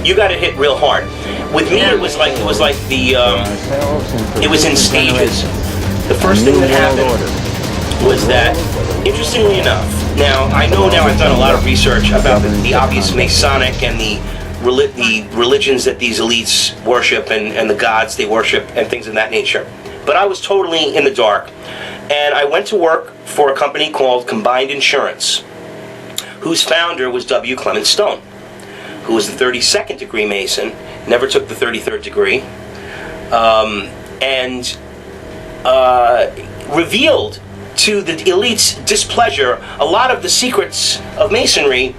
you got it hit real hard. With me, it was like it was in stages. The first thing that happened was that, interestingly enough, now I know now I've done a lot of research about the obvious Masonic and the religions that these elites worship and the gods they worship and things of that nature. But I was totally in the dark. And I went to work for a company called Combined Insurance, whose founder was W. Clement Stone, who was the 32nd degree Mason, never took the 33rd degree, and revealed to the elite's displeasure a lot of the secrets of Masonry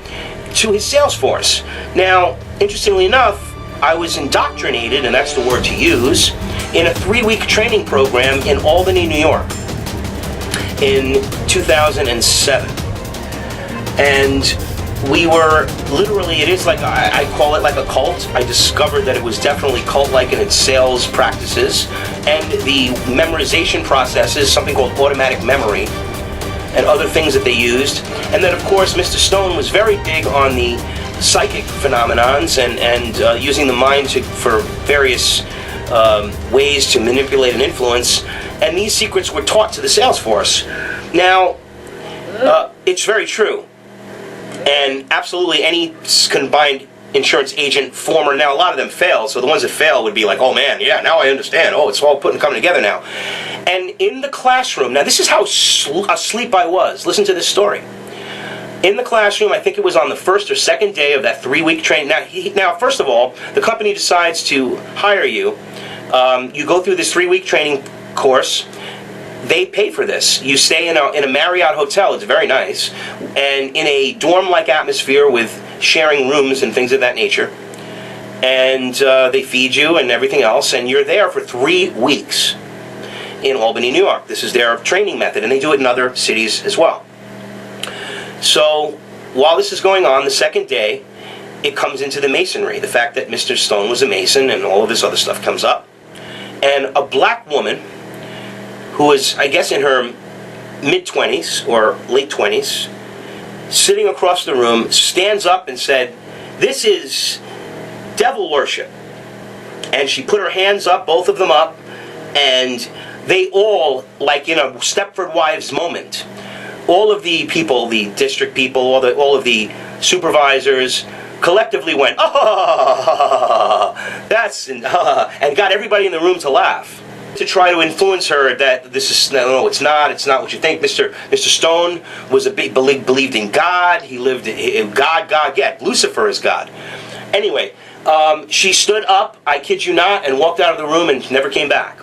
to his sales force. Now, interestingly enough, I was indoctrinated, and that's the word to use, in a 3-week training program in Albany, New York, in 2007. And we were literally, it is like, I call it like a cult. I discovered that it was definitely cult-like in its sales practices, and the memorization processes, something called automatic memory, and other things that they used. And then, of course, Mr. Stone was very big on the psychic phenomenons and using the mind for various ways to manipulate and influence. And these secrets were taught to the sales force. Now, it's very true. And absolutely any combined insurance agent, former, now a lot of them fail, so the ones that fail would be like, oh man, yeah, now I understand. Oh, it's all coming together now. And in the classroom, now this is how asleep I was. Listen to this story. In the classroom, I think it was on the first or second day of that 3-week training. Now, first of all, the company decides to hire you. You go through this 3-week training course. They pay for this. You stay in a Marriott hotel. It's very nice, and in a dorm-like atmosphere with sharing rooms and things of that nature. And they feed you and everything else, and you're there for 3 weeks in Albany, New York. This is their training method, and they do it in other cities as well. So while this is going on, the second day, it comes into the Masonry. The fact that Mr. Stone was a Mason and all of this other stuff comes up. And a black woman who was, I guess, in her mid-20s or late 20s, sitting across the room, stands up and said, "This is devil worship." And she put her hands up, both of them up, and they all, like in a Stepford Wives moment, all of the people, the district people, all of the supervisors, collectively went, "Oh, that's," and got everybody in the room to laugh, to try to influence her that this is, no, it's not what you think. Mr. Stone was believed in God. He lived in God, yeah, Lucifer is God. Anyway, she stood up, I kid you not, and walked out of the room and never came back.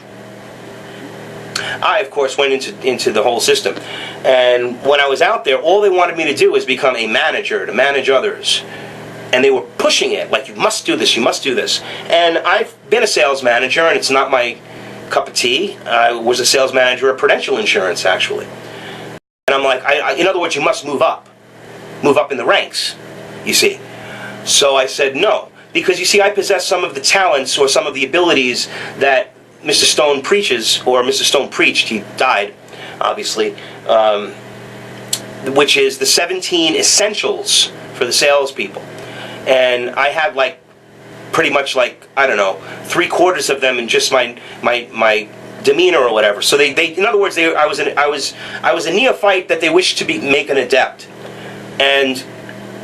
I, of course, went into the whole system. And when I was out there, all they wanted me to do was become a manager, to manage others. And they were pushing it, like, you must do this, you must do this. And I've been a sales manager, and it's not my cup of tea. I was a sales manager at Prudential Insurance, actually. And I'm like, in other words, you must move up in the ranks, you see. So I said no, because you see, I possess some of the talents or some of the abilities that Mr. Stone preaches, or Mr. Stone preached. He died, obviously, which is the 17 essentials for the salespeople. And I had like pretty much like, I don't know, 3/4 of them in just my demeanor or whatever. So they in other words, I was a neophyte that they wished to make an adept, and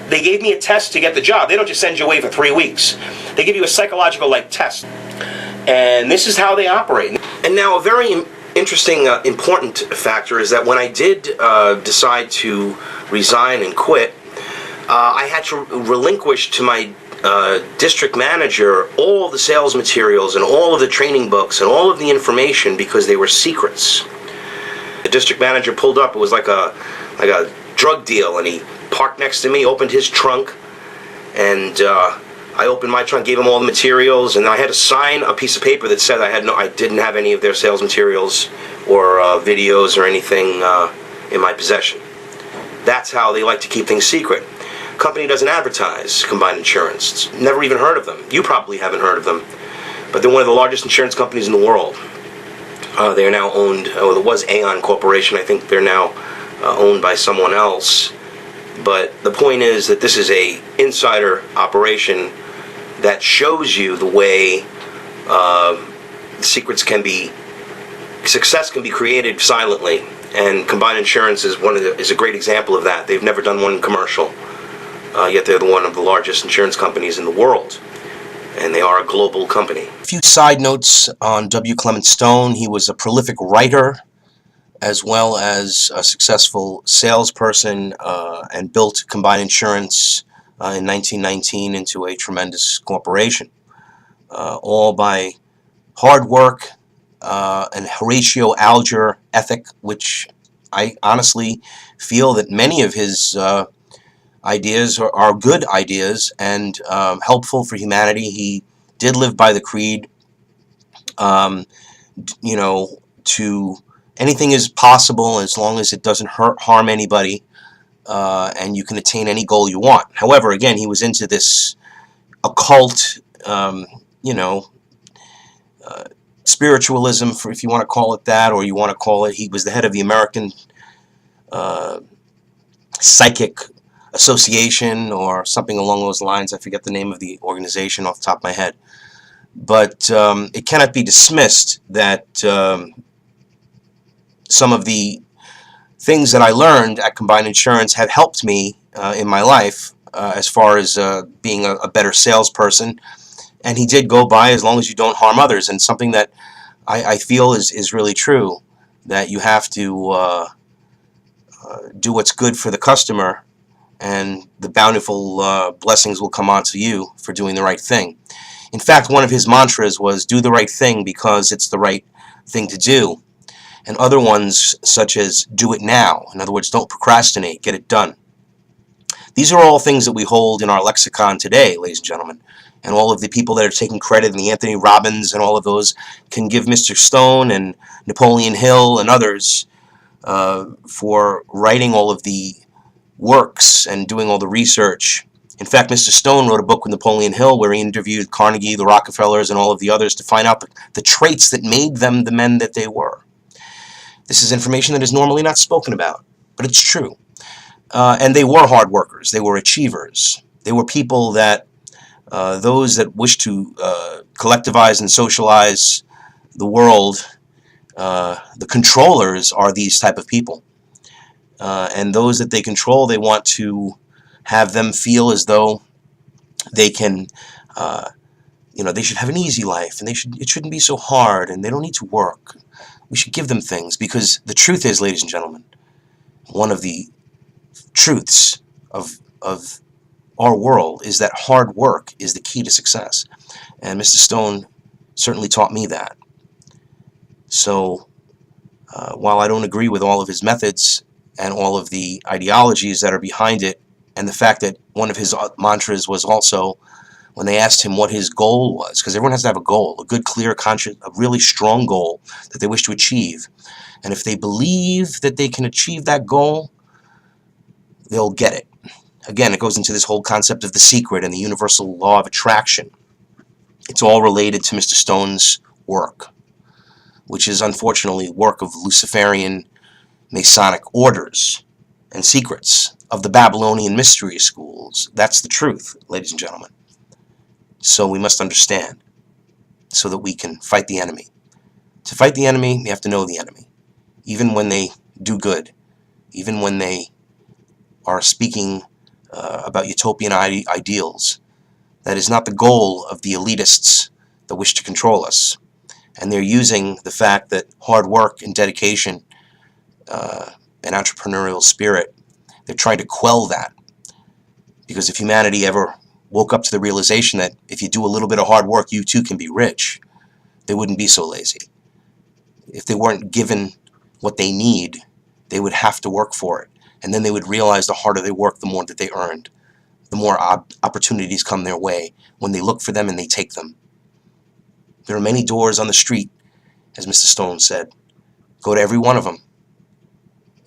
they gave me a test to get the job. They don't just send you away for 3 weeks. They give you a psychological like test, and this is how they operate. And now a very interesting, important factor is that when I did decide to resign and quit, I had to relinquish to my district manager all the sales materials and all of the training books and all of the information, because they were secrets. The district manager pulled up. It was like a drug deal, and he parked next to me, opened his trunk, and I opened my trunk, gave him all the materials, and I had to sign a piece of paper that said I didn't have any of their sales materials or videos or anything in my possession. That's how they like to keep things secret. Company doesn't advertise Combined Insurance. Never even heard of them. You probably haven't heard of them, but they're one of the largest insurance companies in the world. They are now owned, it was Aon Corporation. I think they're now owned by someone else. But the point is that this is a insider operation that shows you the way secrets can be, success can be created silently, and Combined Insurance is a great example of that. They've never done one commercial, yet they're one of the largest insurance companies in the world, and they are a global company. A few side notes on W. Clement Stone. He was a prolific writer, as well as a successful salesperson, and built Combined Insurance in 1919 into a tremendous corporation, all by hard work and Horatio Alger ethic, which I honestly feel that many of his ideas are good ideas and helpful for humanity. He did live by the creed, you know, to anything is possible as long as it doesn't harm anybody, and you can attain any goal you want. However, again, he was into this occult, you know, spiritualism, for if you want to call it that, or you want to call it, he was the head of the American Psychic Association or something along those lines. I forget the name of the organization off the top of my head. But it cannot be dismissed that some of the things that I learned at Combined Insurance have helped me in my life as far as being a better salesperson. And he did go by, as long as you don't harm others, and something that I feel is really true, that you have to do what's good for the customer, and the bountiful blessings will come onto you for doing the right thing. In fact, one of his mantras was, do the right thing because it's the right thing to do. And other ones, such as, do it now. In other words, don't procrastinate, get it done. These are all things that we hold in our lexicon today, ladies and gentlemen. And all of the people that are taking credit, and the Anthony Robbins and all of those, can give Mr. Stone and Napoleon Hill and others for writing all of the works and doing all the research. In fact, Mr. Stone wrote a book with Napoleon Hill where he interviewed Carnegie, the Rockefellers, and all of the others to find out the traits that made them the men that they were. This is information that is normally not spoken about, but it's true. And they were hard workers. They were achievers. They were people that those that wish to collectivize and socialize the world, the controllers are these type of people. And those that they control, they want to have them feel as though they can, you know, they should have an easy life, and it shouldn't be so hard, and they don't need to work. We should give them things, because the truth is, ladies and gentlemen, one of the truths of our world is that hard work is the key to success. And Mr. Stone certainly taught me that. So while I don't agree with all of his methods and all of the ideologies that are behind it, and the fact that one of his mantras was also, when they asked him what his goal was, because everyone has to have a goal, a good, clear, conscious, a really strong goal that they wish to achieve. And if they believe that they can achieve that goal, they'll get it. Again, it goes into this whole concept of the secret and the universal law of attraction. It's all related to Mr. Stone's work, which is unfortunately work of Luciferian Masonic orders and secrets of the Babylonian mystery schools. That's the truth, ladies and gentlemen. So we must understand, so that we can fight the enemy. To fight the enemy, you have to know the enemy. Even when they do good, even when they are speaking about utopian ideals, that is not the goal of the elitists that wish to control us. And they're using the fact that hard work and dedication and entrepreneurial spirit, they're trying to quell that. Because if humanity ever woke up to the realization that if you do a little bit of hard work, you too can be rich, they wouldn't be so lazy. If they weren't given what they need, they would have to work for it. And then they would realize the harder they work, the more that they earned. The more opportunities come their way when they look for them and they take them. There are many doors on the street, as Mr. Stone said. Go to every one of them.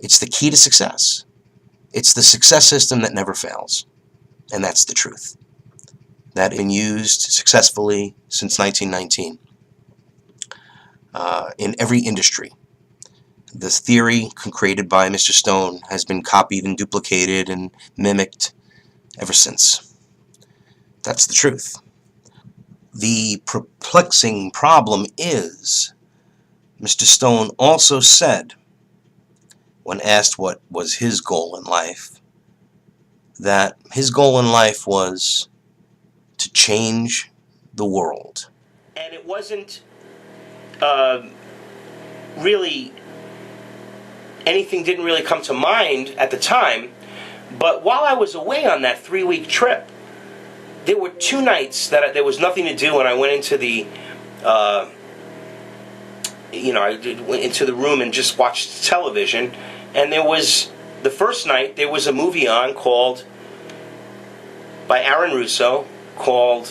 It's the key to success. It's the success system that never fails. And that's the truth. That has been used successfully since 1919 in every industry. The theory created by Mr. Stone has been copied and duplicated and mimicked ever since. That's the truth. The perplexing problem is, Mr. Stone also said, when asked what was his goal in life, that his goal in life was to change the world. And it wasn't really, anything didn't really come to mind at the time, but while I was away on that 3-week trip, there were 2 nights that there was nothing to do, and I went into the, I went into the room and just watched television, and there was, the first night, there was a movie on called, by Aaron Russo, called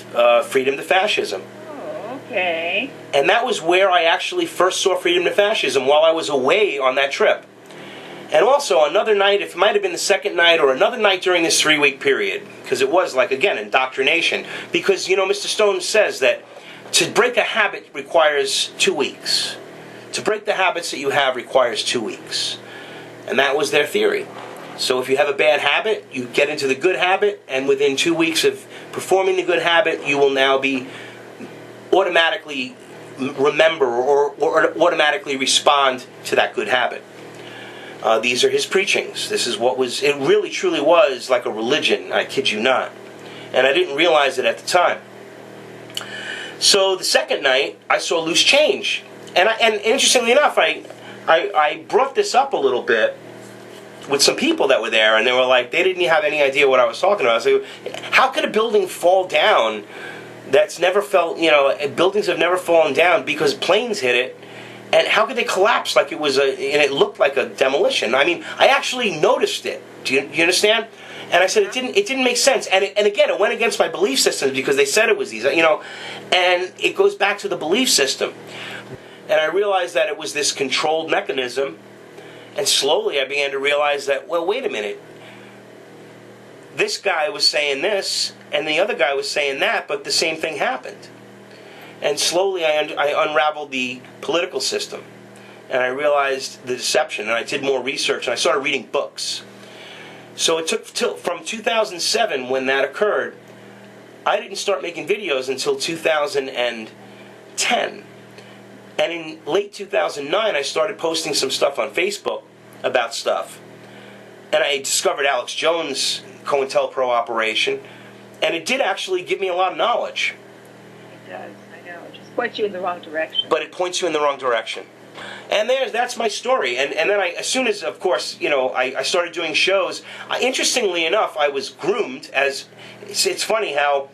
Freedom to Fascism. Oh, okay. And that was where I actually first saw Freedom to Fascism, while I was away on that trip. And also another night, it might have been the second night or another night during this 3-week period, because it was like, again, indoctrination. Because, Mr. Stone says that to break a habit requires 2 weeks. To break the habits that you have requires 2 weeks. And that was their theory. So if you have a bad habit, you get into the good habit, and within 2 weeks of performing the good habit, you will now be automatically remember or automatically respond to that good habit. These are his preachings. This is what was, it really truly was like a religion, I kid you not. And I didn't realize it at the time. So the second night, I saw Loose Change. And interestingly enough, I brought this up a little bit with some people that were there, and they were like, they didn't have any idea what I was talking about. I was like, how could a building fall down that's never felt, buildings have never fallen down because planes hit it, and how could they collapse like it was and it looked like a demolition? I mean, I actually noticed it. Do you understand? And I said it didn't make sense. And again, it went against my belief systems because they said it was these, and it goes back to the belief system. And I realized that it was this controlled mechanism, and slowly I began to realize that, well, wait a minute. This guy was saying this, and the other guy was saying that, but the same thing happened. And slowly I unraveled the political system, and I realized the deception, and I did more research, and I started reading books. So it took from 2007, when that occurred, I didn't start making videos until 2010. And in late 2009, I started posting some stuff on Facebook about stuff. And I discovered Alex Jones' COINTELPRO operation, and it did actually give me a lot of knowledge. It does, I know. It just points you in the wrong direction. But it points you in the wrong direction. And that's my story. And then as soon as, of course, I started doing shows, interestingly enough, I was groomed as, it's funny how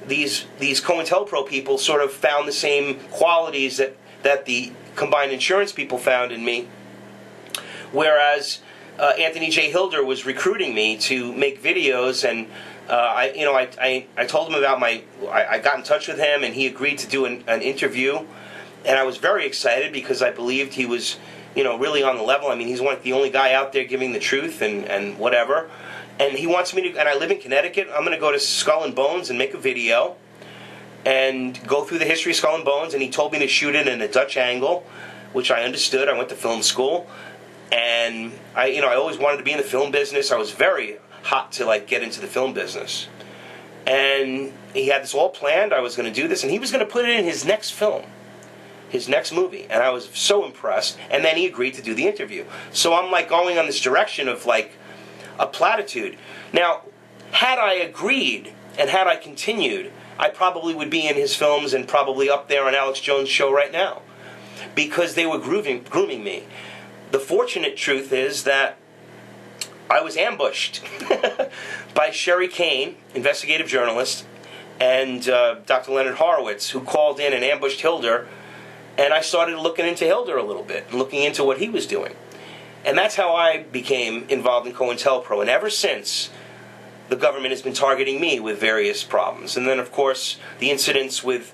these COINTELPRO people sort of found the same qualities that the combined insurance people found in me, whereas Anthony J. Hilder was recruiting me to make videos, and I told him about I got in touch with him, and he agreed to do an interview, and I was very excited because I believed he was, really on the level. I mean, he's the only guy out there giving the truth and whatever, and he wants me to, and I live in Connecticut, I'm going to go to Skull and Bones and make a video, and go through the history of Skull and Bones, and he told me to shoot it in a Dutch angle, which I understood. I went to film school, and I always wanted to be in the film business. I was very hot to get into the film business, and he had this all planned. I was going to do this, and he was going to put it in his next film, his next movie, and I was so impressed. And then he agreed to do the interview. So I'm going on this direction of a platitude. Now, had I agreed and had I continued, I probably would be in his films and probably up there on Alex Jones' show right now, because they were grooming me. The fortunate truth is that I was ambushed by Sherry Kane, investigative journalist, and Dr. Leonard Horowitz, who called in and ambushed Hilder, and I started looking into Hilder a little bit, and looking into what he was doing. And that's how I became involved in COINTELPRO, and ever since, the government has been targeting me with various problems. And then, of course, the incidents with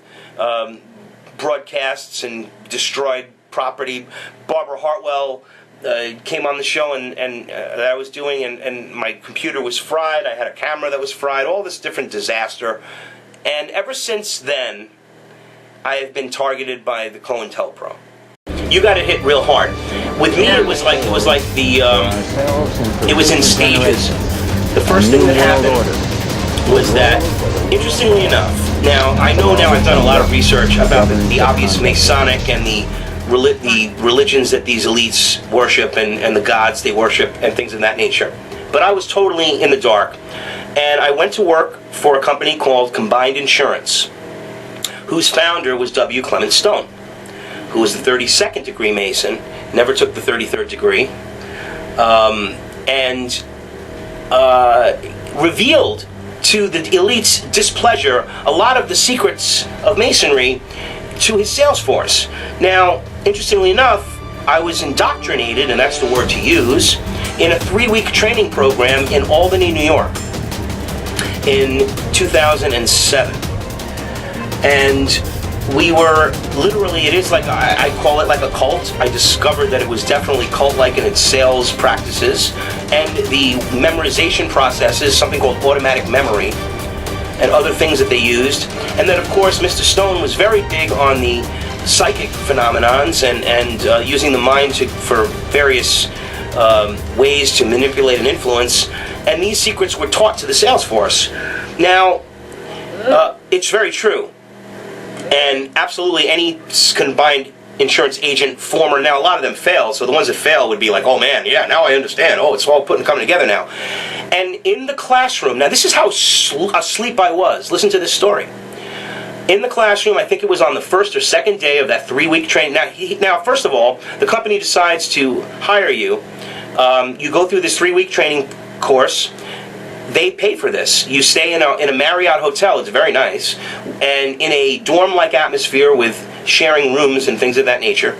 broadcasts and destroyed property. Barbara Hartwell came on the show and that I was doing, and my computer was fried. I had a camera that was fried, all this different disaster. And ever since then, I have been targeted by the COINTELPRO. You got it hit real hard. With me, it was it was in stages. The first thing that happened was that, interestingly enough, Now, I know now I've done a lot of research about the obvious Masonic and the religions that these elites worship and the gods they worship and things of that nature. But I was totally in the dark. And I went to work for a company called Combined Insurance, whose founder was W. Clement Stone, who was the 32nd degree Mason, never took the 33rd degree, and revealed to the elite's displeasure a lot of the secrets of Masonry to his sales force. Now, interestingly enough, I was indoctrinated, and that's the word to use, in a 3-week training program in Albany, New York in 2007. And we were literally, it is like, I call it like a cult. I discovered that it was definitely cult-like in its sales practices and the memorization processes, something called automatic memory, and other things that they used. And then, of course, Mr. Stone was very big on the psychic phenomenons and using the mind for various ways to manipulate and influence. And these secrets were taught to the sales force. Now, it's very true. And absolutely any combined insurance agent former, now a lot of them fail, so the ones that fail would be like, oh man, yeah, now I understand. Oh, it's all coming together now. And in the classroom, now this is how asleep I was. Listen to this story. In the classroom, I think it was on the first or second day of that 3-week training. Now, first of all, the company decides to hire you. You go through this 3-week training course. They pay for this. You stay in a Marriott hotel. It's very nice, and in a dorm-like atmosphere with sharing rooms and things of that nature.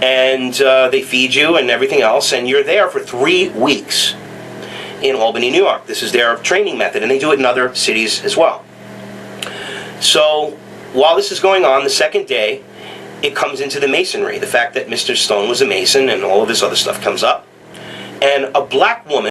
And they feed you and everything else, and you're there for 3 weeks in Albany, New York. This is their training method, and they do it in other cities as well. So while this is going on, the second day, it comes into the Masonry. The fact that Mr. Stone was a Mason and all of this other stuff comes up, and a black woman